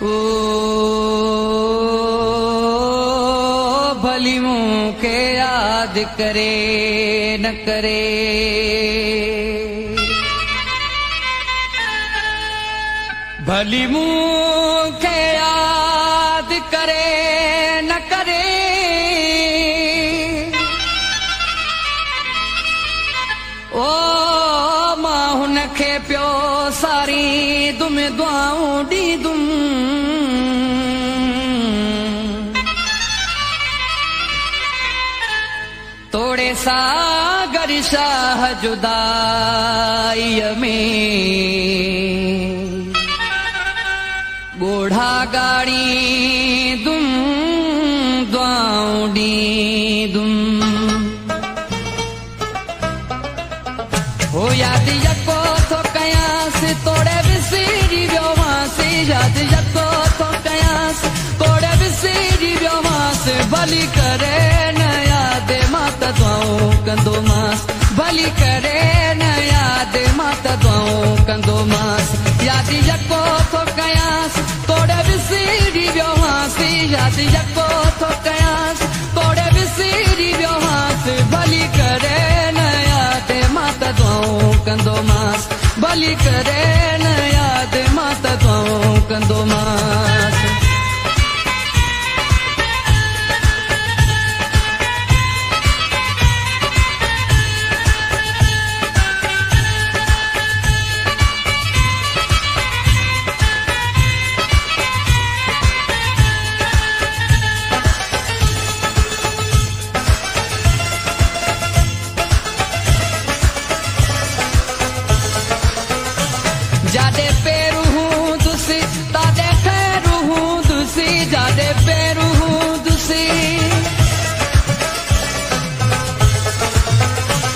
ओ भली मूंखे यादि करे न करे भली मूंखे यादि करे न करे ओ मां हुनखे पियो सारी दुम दुआऊं ॾींदुम तोड़े सागर शाह जुदाईअ में ॻोढ़ा गाड़ी दुम दुआऊं ॾींदुम हो यादि यको थो कयांसि तोड़े विसिरी वियो मांसि यादि यको थो कयांसि तोड़े विसिरी वियो मांसि भली करे न यादि मां त दुआऊं कंदो मांसि भली करे न यादि मां त दुआऊं कंदो मांसि यादि यको थो कयांसि तोड़े विसिरी वियो मांसि यादि यको थो कयांसि तोड़े विसिरी वियो मांसि भली करे न यादि मां त दुआऊं कंदो मांसि भली करे न यादि मां त दुआऊं कंदो मांसि जादे पेरू हूँ दुसी तादे खैरू हूँ दुसी जादे पेरू हूँ दुसी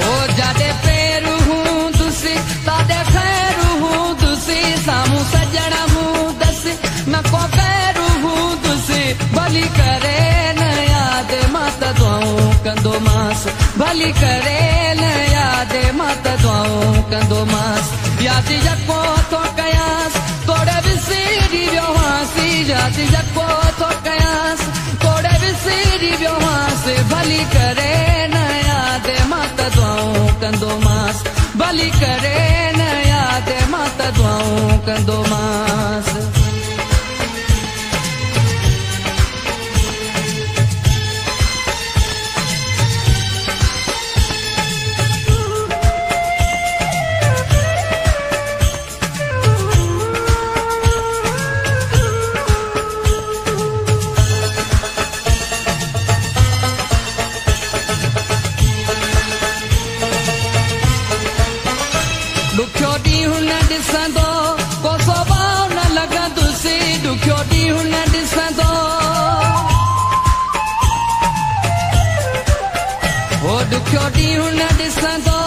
ओ जादे पेरू हूँ दुसी तादे खैरू हूँ दुसी सामू सजण हूँ दसी न को पैरू हूँ दुसी भली करे न यादि मां त दुआऊं कंदो मांसि भली करे न यादि मां त दुआऊं कंदो मांसि यादि यको थो कयांसि तोड़े विसिरी वियो मांसि यादि यको थो कयांसि तोड़े विसिरी वियो मांसि भली करे न यादि मां त दुआऊं कंदो मांसि भली करे न यादि मां त दुआऊं कंदो मांसि ॾुखियो ॾींहुं न ॾिसंदो को स्वभाव न लॻंदुसि ॾुखियो ॾींहुं न ॾिसंदो हो ॾुखियो ॾींहुं न ॾिसंदो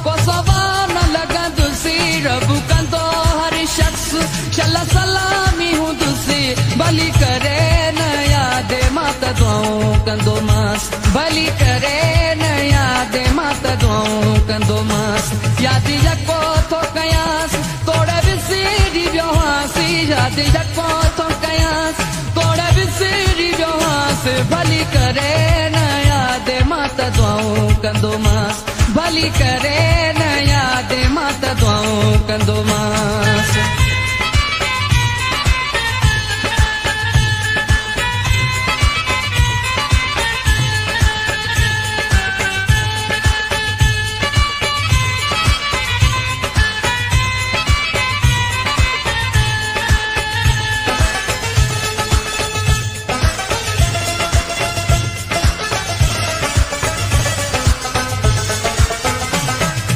को स्वभाव न लॻंदुसि रब कंदो हर शख़्स शल सलामी हूंदुसि भली करे न यादि मां त दुआऊं कंदो मांसि भली करे न यादि मां त दुआऊं कंदो मांसि यादि यको थो कयांसि तोड़े विसिरी वियो मांसि यादि यको थो कयांसि तोड़े विसिरी वियो मांसि भली करे न यादि मां त दुआऊं कंदो मांसि भली करे न यादि मां त दुआऊं कंदो मांसि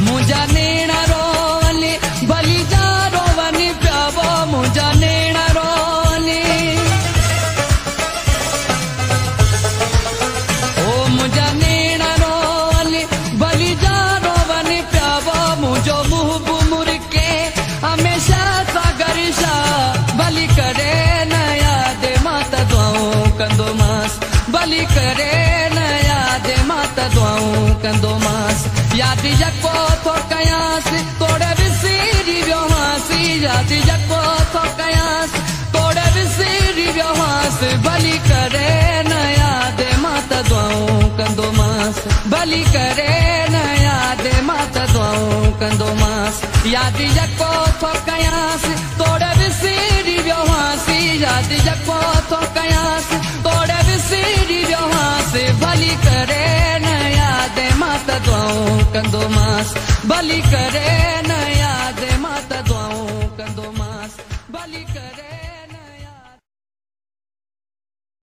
मुंहिंजा नेण रोवनि भली जा रोवनि पिया वो मुंहिंजा नेण रोवनि ओ मुंहिंजा नेण रोवनि भली जा रोवनि पिया वो मुंहिंजो मुंहुं मुरके हमेशा सागर शाह भली करे न यादि मां त दुआऊं कंदो मांसि भली करे न यादि मां त दुआऊं कंदो मांसि यादि यको थो कयांसि तोड़े विसिरी वियो मांसि यादि यको थो कयांसि तोड़े विसिरी भली करे न याद माता दुआऊं कंदो मास भली करे न याद माता दुआऊं कंदो मास याद यको थो कयास तोड़े विसरी वियो हासी याद यको थो कयास तोड़े विसरी वियो हासी भली करे न याद माता दुआऊं कंदो मास भली करे न याद माता दुआऊं कंदो मास भली करे